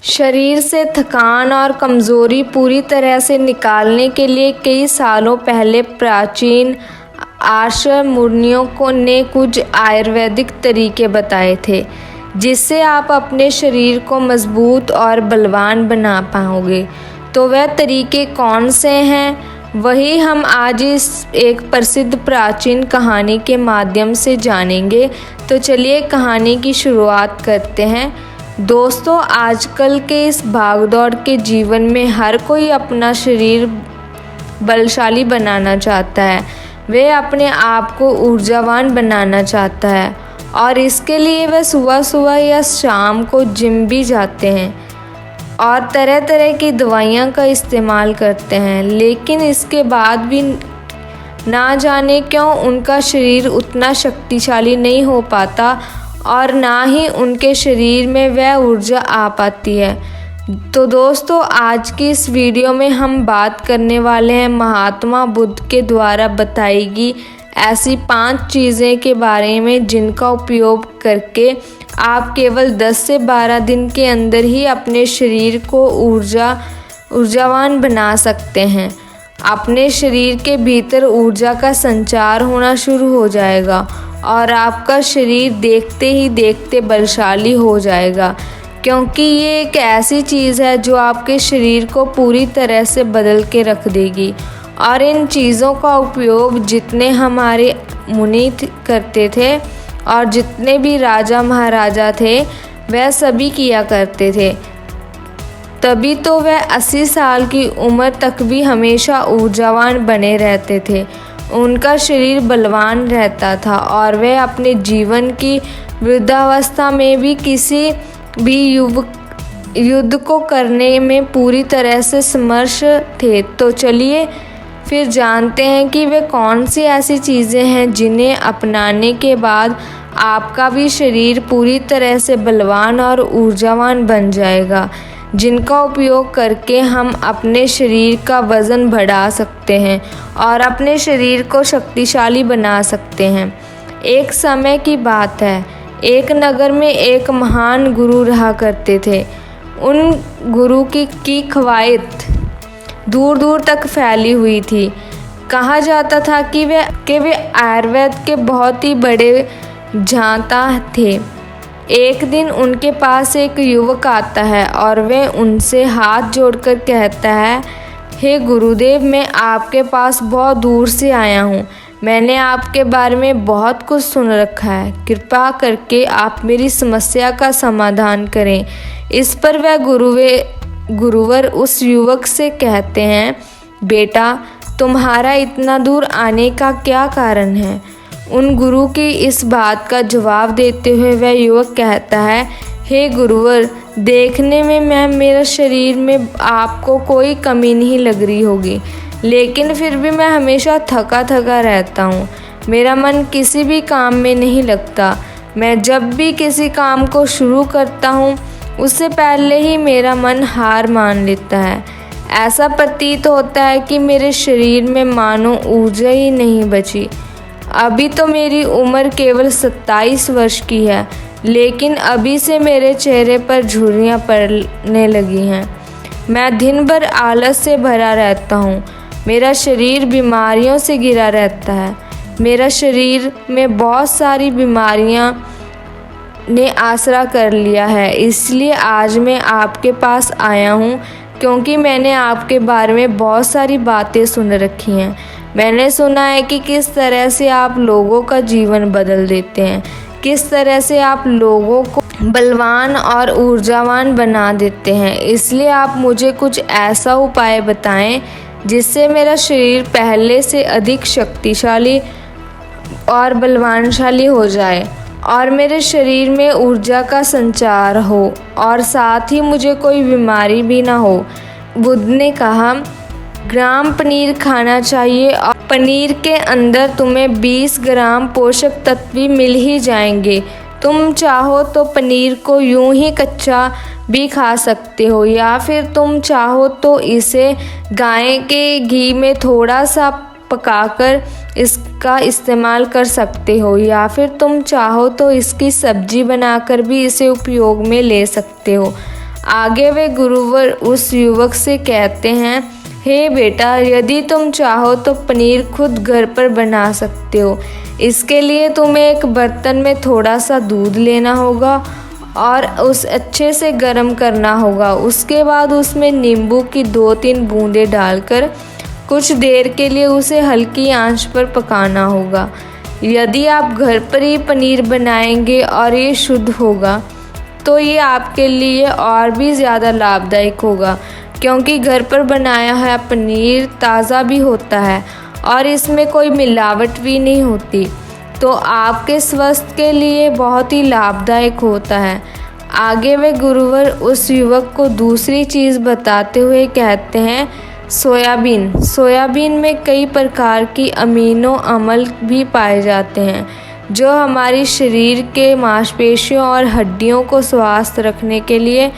शरीर से थकान और कमज़ोरी पूरी तरह से निकालने के लिए कई सालों पहले प्राचीन आर्ष मुनियों ने कुछ आयुर्वेदिक तरीके बताए थे जिससे आप अपने शरीर को मजबूत और बलवान बना पाओगे। तो वह तरीके कौन से हैं, वही हम आज इस एक प्रसिद्ध प्राचीन कहानी के माध्यम से जानेंगे। तो चलिए कहानी की शुरुआत करते हैं। दोस्तों, आजकल के इस भागदौड़ के जीवन में हर कोई अपना शरीर बलशाली बनाना चाहता है। वह अपने आप को ऊर्जावान बनाना चाहता है और इसके लिए वह सुबह सुबह या शाम को जिम भी जाते हैं और तरह तरह की दवाइयाँ का इस्तेमाल करते हैं, लेकिन इसके बाद भी ना जाने क्यों उनका शरीर उतना शक्तिशाली नहीं हो पाता और ना ही उनके शरीर में वह ऊर्जा आ पाती है। तो दोस्तों, आज की इस वीडियो में हम बात करने वाले हैं महात्मा बुद्ध के द्वारा बताई गई ऐसी 5 चीज़ें के बारे में जिनका उपयोग करके आप केवल 10 से 12 दिन के अंदर ही अपने शरीर को ऊर्जावान बना सकते हैं। अपने शरीर के भीतर ऊर्जा का संचार होना शुरू हो जाएगा और आपका शरीर देखते ही देखते बलशाली हो जाएगा, क्योंकि ये एक ऐसी चीज़ है जो आपके शरीर को पूरी तरह से बदल के रख देगी। और इन चीज़ों का उपयोग जितने हमारे मुनि करते थे और जितने भी राजा महाराजा थे वह सभी किया करते थे, तभी तो वह 80 साल की उम्र तक भी हमेशा ऊर्जावान बने रहते थे। उनका शरीर बलवान रहता था और वह अपने जीवन की वृद्धावस्था में भी किसी भी युद्ध को करने में पूरी तरह से समर्थ थे। तो चलिए फिर जानते हैं कि वे कौन सी ऐसी चीज़ें हैं जिन्हें अपनाने के बाद आपका भी शरीर पूरी तरह से बलवान और ऊर्जावान बन जाएगा, जिनका उपयोग करके हम अपने शरीर का वज़न बढ़ा सकते हैं और अपने शरीर को शक्तिशाली बना सकते हैं। एक समय की बात है, एक नगर में एक महान गुरु रहा करते थे। उन गुरु की ख्वाहिश दूर दूर तक फैली हुई थी। कहा जाता था कि वे आयुर्वेद के बहुत ही बड़े जानता थे। एक दिन उनके पास एक युवक आता है और वह उनसे हाथ जोड़कर कहता है, हे गुरुदेव, मैं आपके पास बहुत दूर से आया हूँ। मैंने आपके बारे में बहुत कुछ सुन रखा है। कृपा करके आप मेरी समस्या का समाधान करें। इस पर वह गुरुवर उस युवक से कहते हैं, बेटा, तुम्हारा इतना दूर आने का क्या कारण है? उन गुरु की इस बात का जवाब देते हुए वह युवक कहता है, हे गुरुवर, देखने में मेरा शरीर में आपको कोई कमी नहीं लग रही होगी, लेकिन फिर भी मैं हमेशा थका थका रहता हूँ। मेरा मन किसी भी काम में नहीं लगता। मैं जब भी किसी काम को शुरू करता हूँ उससे पहले ही मेरा मन हार मान लेता है। ऐसा प्रतीत होता है कि मेरे शरीर में मानो ऊर्जा ही नहीं बची। अभी तो मेरी उम्र केवल 27 वर्ष की है, लेकिन अभी से मेरे चेहरे पर झुर्रियाँ पड़ने लगी हैं। मैं दिन भर आलस से भरा रहता हूँ। मेरा शरीर बीमारियों से घिरा रहता है। मेरा शरीर में बहुत सारी बीमारियाँ ने आसरा कर लिया है। इसलिए आज मैं आपके पास आया हूँ क्योंकि मैंने आपके बारे में बहुत सारी बातें सुन रखी हैं। मैंने सुना है कि किस तरह से आप लोगों का जीवन बदल देते हैं, किस तरह से आप लोगों को बलवान और ऊर्जावान बना देते हैं। इसलिए आप मुझे कुछ ऐसा उपाय बताएं जिससे मेरा शरीर पहले से अधिक शक्तिशाली और बलवानशाली हो जाए और मेरे शरीर में ऊर्जा का संचार हो और साथ ही मुझे कोई बीमारी भी ना हो। बुद्ध ने कहा, ग्राम पनीर खाना चाहिए और पनीर के अंदर तुम्हें 20 ग्राम पोषक तत्व भी मिल ही जाएंगे। तुम चाहो तो पनीर को यूं ही कच्चा भी खा सकते हो, या फिर तुम चाहो तो इसे गाय के घी में थोड़ा सा पकाकर इसका इस्तेमाल कर सकते हो, या फिर तुम चाहो तो इसकी सब्जी बनाकर भी इसे उपयोग में ले सकते हो। आगे वे गुरुवर उस युवक से कहते हैं, हे बेटा, यदि तुम चाहो तो पनीर खुद घर पर बना सकते हो। इसके लिए तुम्हें एक बर्तन में थोड़ा सा दूध लेना होगा और उस अच्छे से गर्म करना होगा। उसके बाद उसमें नींबू की 2-3 बूंदें डालकर कुछ देर के लिए उसे हल्की आंच पर पकाना होगा। यदि आप घर पर ही पनीर बनाएंगे और ये शुद्ध होगा तो ये आपके लिए और भी ज़्यादा लाभदायक होगा, क्योंकि घर पर बनाया हुआ पनीर ताज़ा भी होता है और इसमें कोई मिलावट भी नहीं होती, तो आपके स्वास्थ्य के लिए बहुत ही लाभदायक होता है। आगे वे गुरुवर उस युवक को दूसरी चीज़ बताते हुए कहते हैं, सोयाबीन में कई प्रकार की अमीनो अम्ल भी पाए जाते हैं जो हमारी शरीर के मांसपेशियों और हड्डियों को स्वस्थ रखने के लिए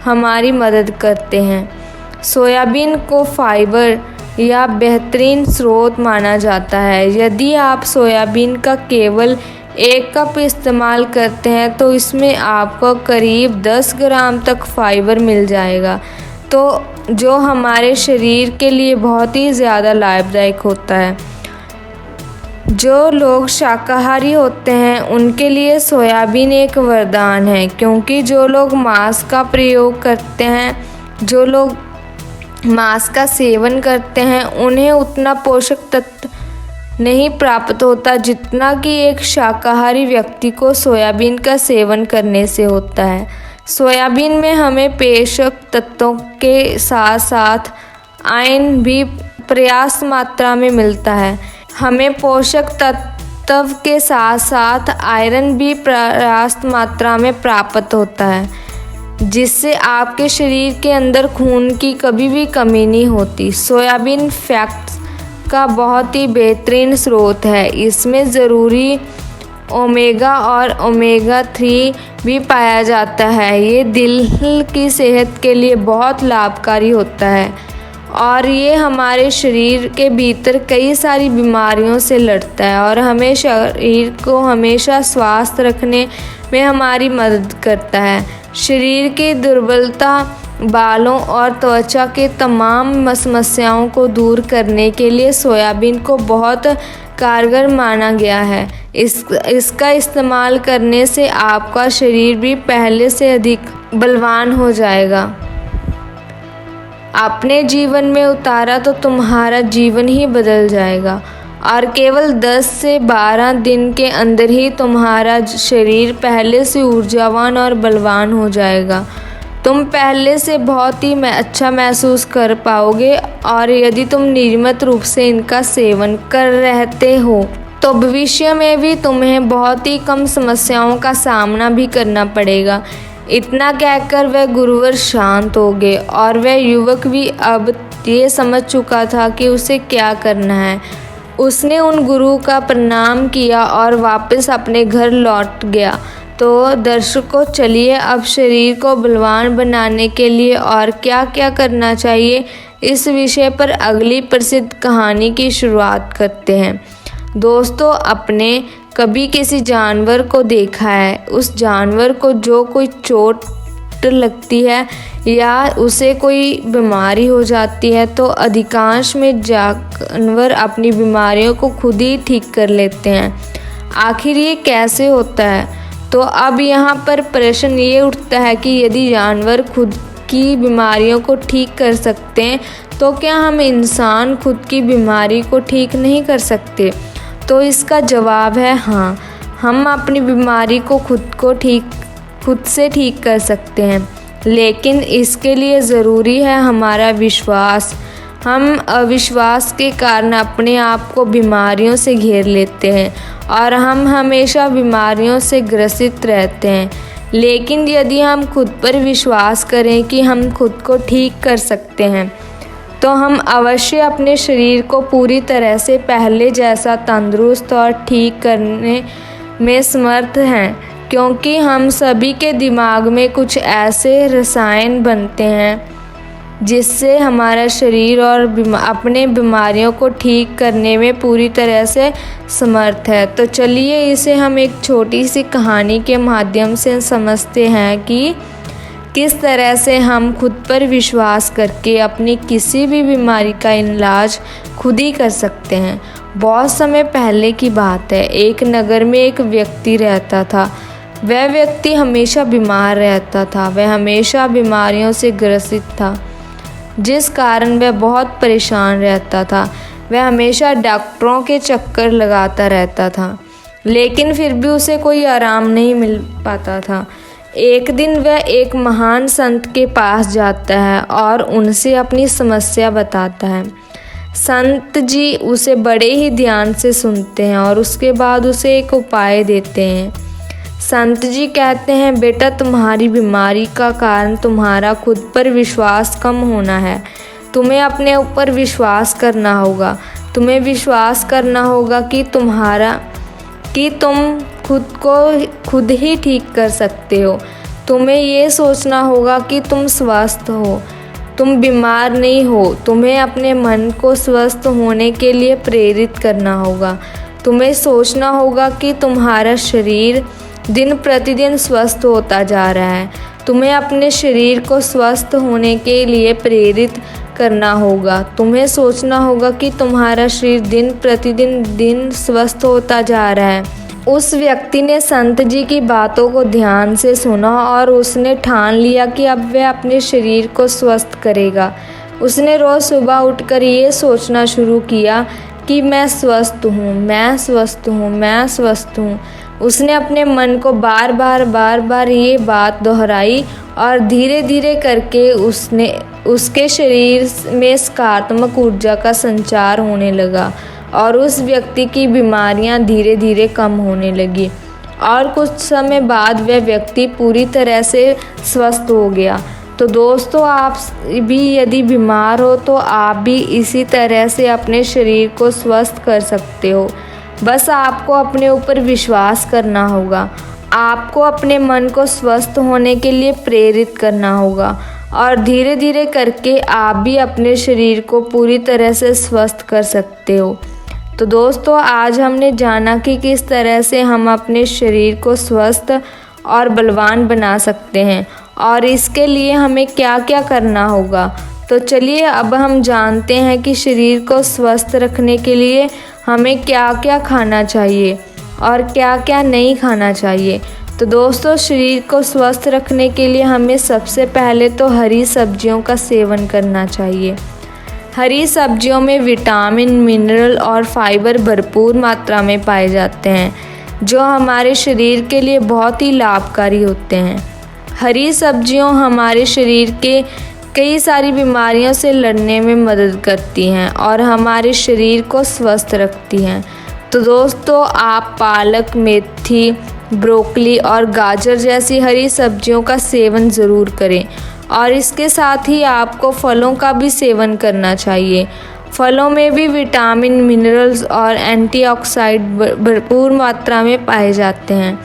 हमारी मदद करते हैं। सोयाबीन को फाइबर या बेहतरीन स्रोत माना जाता है। यदि आप सोयाबीन का केवल 1 कप इस्तेमाल करते हैं तो इसमें आपको करीब 10 ग्राम तक फाइबर मिल जाएगा, तो जो हमारे शरीर के लिए बहुत ही ज़्यादा लाभदायक होता है। जो लोग शाकाहारी होते हैं उनके लिए सोयाबीन एक वरदान है, क्योंकि जो लोग मांस का प्रयोग करते हैं, जो लोग मांस का सेवन करते हैं, उन्हें उतना पोषक तत्व नहीं प्राप्त होता जितना कि एक शाकाहारी व्यक्ति को सोयाबीन का सेवन करने से होता है। सोयाबीन में हमें पोषक तत्वों के साथ साथ आयरन भी पर्याप्त मात्रा में मिलता है। हमें पोषक तत्व के साथ साथ आयरन भी पर्याप्त मात्रा में प्राप्त होता है, जिससे आपके शरीर के अंदर खून की कभी भी कमी नहीं होती। सोयाबीन फैट्स का बहुत ही बेहतरीन स्रोत है। इसमें ज़रूरी ओमेगा और ओमेगा 3 भी पाया जाता है। ये दिल की सेहत के लिए बहुत लाभकारी होता है और ये हमारे शरीर के भीतर कई सारी बीमारियों से लड़ता है और हमें शरीर को हमेशा स्वस्थ रखने में हमारी मदद करता है। शरीर की दुर्बलता, बालों और त्वचा के तमाम समस्याओं को दूर करने के लिए सोयाबीन को बहुत कारगर माना गया है। इसका इस्तेमाल करने से आपका शरीर भी पहले से अधिक बलवान हो जाएगा। अपने जीवन में उतारा तो तुम्हारा जीवन ही बदल जाएगा और केवल 10 से 12 दिन के अंदर ही तुम्हारा शरीर पहले से ऊर्जावान और बलवान हो जाएगा। तुम पहले से बहुत ही अच्छा महसूस कर पाओगे और यदि तुम नियमित रूप से इनका सेवन कर रहते हो तो भविष्य में भी तुम्हें बहुत ही कम समस्याओं का सामना भी करना पड़ेगा। इतना कहकर वह गुरुवर शांत हो गए और वह युवक भी अब ये समझ चुका था कि उसे क्या करना है। उसने उन गुरु का प्रणाम किया और वापस अपने घर लौट गया। तो दर्शकों, चलिए अब शरीर को बलवान बनाने के लिए और क्या क्या करना चाहिए, इस विषय पर अगली प्रसिद्ध कहानी की शुरुआत करते हैं। दोस्तों, आपने कभी किसी जानवर को देखा है? उस जानवर को जो कोई चोट लगती है या उसे कोई बीमारी हो जाती है तो अधिकांश में जानवर अपनी बीमारियों को खुद ही ठीक कर लेते हैं। आखिर ये कैसे होता है? तो अब यहाँ पर प्रश्न ये उठता है कि यदि जानवर खुद की बीमारियों को ठीक कर सकते हैं तो क्या हम इंसान खुद की बीमारी को ठीक नहीं कर सकते? तो इसका जवाब है हाँ, हम अपनी बीमारी को खुद से ठीक कर सकते हैं, लेकिन इसके लिए ज़रूरी है हमारा विश्वास। हम अविश्वास के कारण अपने आप को बीमारियों से घेर लेते हैं और हम हमेशा बीमारियों से ग्रसित रहते हैं। लेकिन यदि हम खुद पर विश्वास करें कि हम खुद को ठीक कर सकते हैं तो हम अवश्य अपने शरीर को पूरी तरह से पहले जैसा तंदुरुस्त और ठीक करने में समर्थ हैं, क्योंकि हम सभी के दिमाग में कुछ ऐसे रसायन बनते हैं जिससे हमारा शरीर और अपने बीमारियों को ठीक करने में पूरी तरह से समर्थ है। तो चलिए इसे हम एक छोटी सी कहानी के माध्यम से समझते हैं कि किस तरह से हम खुद पर विश्वास करके अपनी किसी भी बीमारी का इलाज खुद ही कर सकते हैं। बहुत समय पहले की बात है, एक नगर में एक व्यक्ति रहता था। वह व्यक्ति हमेशा बीमार रहता था। वह हमेशा बीमारियों से ग्रसित था, जिस कारण वह बहुत परेशान रहता था। वह हमेशा डॉक्टरों के चक्कर लगाता रहता था, लेकिन फिर भी उसे कोई आराम नहीं मिल पाता था। एक दिन वह एक महान संत के पास जाता है और उनसे अपनी समस्या बताता है। संत जी उसे बड़े ही ध्यान से सुनते हैं और उसके बाद उसे एक उपाय देते हैं। संत जी कहते हैं, बेटा, तुम्हारी बीमारी का कारण तुम्हारा खुद पर विश्वास कम होना है। तुम्हें अपने ऊपर विश्वास करना होगा। तुम्हें विश्वास करना होगा कि तुम खुद को खुद ही ठीक कर सकते हो। तुम्हें ये सोचना होगा कि तुम स्वस्थ हो, तुम बीमार नहीं हो। तुम्हें अपने मन को स्वस्थ होने के लिए प्रेरित करना होगा। तुम्हें सोचना होगा कि तुम्हारा शरीर दिन प्रतिदिन स्वस्थ होता जा रहा है। तुम्हें अपने शरीर को स्वस्थ होने के लिए प्रेरित करना होगा। तुम्हें सोचना होगा कि तुम्हारा शरीर दिन प्रतिदिन स्वस्थ होता जा रहा है। उस व्यक्ति ने संत जी की बातों को ध्यान से सुना और उसने ठान लिया कि अब वह अपने शरीर को स्वस्थ करेगा। उसने रोज़ सुबह उठकर ये सोचना शुरू किया कि मैं स्वस्थ हूँ, मैं स्वस्थ हूँ, मैं स्वस्थ हूँ। उसने अपने मन को बार बार ये बात दोहराई और धीरे धीरे करके उसके शरीर में सकारात्मक ऊर्जा का संचार होने लगा और उस व्यक्ति की बीमारियां धीरे धीरे कम होने लगी और कुछ समय बाद वह व्यक्ति पूरी तरह से स्वस्थ हो गया। तो दोस्तों, आप भी यदि बीमार हो तो आप भी इसी तरह से अपने शरीर को स्वस्थ कर सकते हो। बस आपको अपने ऊपर विश्वास करना होगा। आपको अपने मन को स्वस्थ होने के लिए प्रेरित करना होगा और धीरे धीरे करके आप भी अपने शरीर को पूरी तरह से स्वस्थ कर सकते हो। तो दोस्तों, आज हमने जाना कि किस तरह से हम अपने शरीर को स्वस्थ और बलवान बना सकते हैं और इसके लिए हमें क्या क्या करना होगा। तो चलिए अब हम जानते हैं कि शरीर को स्वस्थ रखने के लिए हमें क्या क्या खाना चाहिए और क्या क्या नहीं खाना चाहिए। तो दोस्तों, शरीर को स्वस्थ रखने के लिए हमें सबसे पहले तो हरी सब्जियों का सेवन करना चाहिए। हरी सब्जियों में विटामिन, मिनरल और फाइबर भरपूर मात्रा में पाए जाते हैं, जो हमारे शरीर के लिए बहुत ही लाभकारी होते हैं। हरी सब्जियों हमारे शरीर के कई सारी बीमारियों से लड़ने में मदद करती हैं और हमारे शरीर को स्वस्थ रखती हैं। तो दोस्तों, आप पालक, मेथी, ब्रोकली और गाजर जैसी हरी सब्जियों का सेवन ज़रूर करें और इसके साथ ही आपको फलों का भी सेवन करना चाहिए। फलों में भी विटामिन, मिनरल्स और एंटीऑक्सीडेंट भरपूर मात्रा में पाए जाते हैं,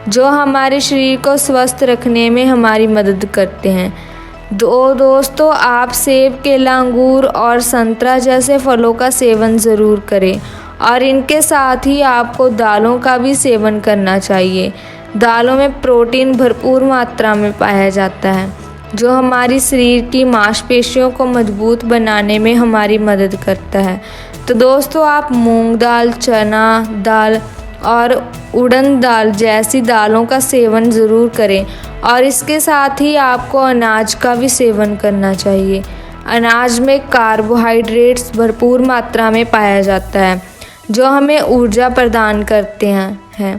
जो हमारे शरीर को स्वस्थ रखने में हमारी मदद करते हैं। दोस्तों, आप सेब, केला, अंगूर और संतरा जैसे फलों का सेवन ज़रूर करें और इनके साथ ही आपको दालों का भी सेवन करना चाहिए। दालों में प्रोटीन भरपूर मात्रा में पाया जाता है, जो हमारी शरीर की मांसपेशियों को मजबूत बनाने में हमारी मदद करता है। तो दोस्तों, आप मूंग दाल, चना दाल और उड़द दाल जैसी दालों का सेवन ज़रूर करें और इसके साथ ही आपको अनाज का भी सेवन करना चाहिए। अनाज में कार्बोहाइड्रेट्स भरपूर मात्रा में पाया जाता है, जो हमें ऊर्जा प्रदान करते हैं।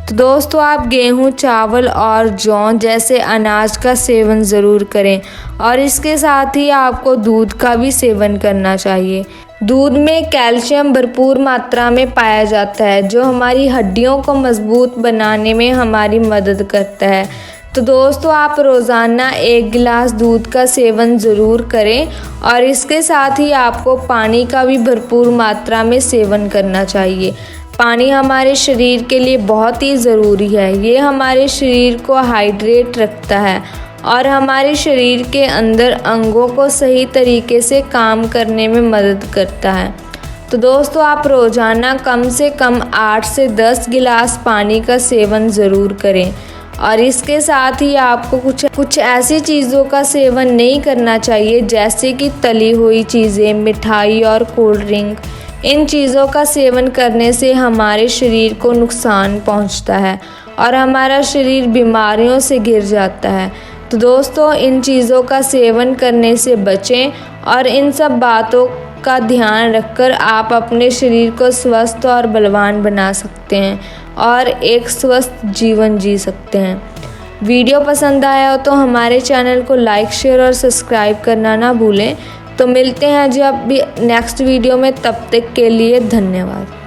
तो दोस्तों, आप गेहूं, चावल और जौ जैसे अनाज का सेवन ज़रूर करें और इसके साथ ही आपको दूध का भी सेवन करना चाहिए। दूध में कैल्शियम भरपूर मात्रा में पाया जाता है, जो हमारी हड्डियों को मजबूत बनाने में हमारी मदद करता है। तो दोस्तों, आप रोज़ाना 1 गिलास दूध का सेवन ज़रूर करें और इसके साथ ही आपको पानी का भी भरपूर मात्रा में सेवन करना चाहिए। पानी हमारे शरीर के लिए बहुत ही ज़रूरी है। ये हमारे शरीर को हाइड्रेट रखता है और हमारे शरीर के अंदर अंगों को सही तरीके से काम करने में मदद करता है। तो दोस्तों, आप रोज़ाना कम से कम 8 से 10 गिलास पानी का सेवन ज़रूर करें और इसके साथ ही आपको कुछ ऐसी चीज़ों का सेवन नहीं करना चाहिए जैसे कि तली हुई चीज़ें, मिठाई और कोल्ड ड्रिंक। इन चीज़ों का सेवन करने से हमारे शरीर को नुकसान पहुंचता है और हमारा शरीर बीमारियों से घिर जाता है। तो दोस्तों, इन चीज़ों का सेवन करने से बचें और इन सब बातों का ध्यान रखकर आप अपने शरीर को स्वस्थ और बलवान बना सकते हैं और एक स्वस्थ जीवन जी सकते हैं। वीडियो पसंद आया हो तो हमारे चैनल को लाइक, शेयर और सब्सक्राइब करना ना भूलें। तो मिलते हैं जब भी नेक्स्ट वीडियो में, तब तक के लिए धन्यवाद।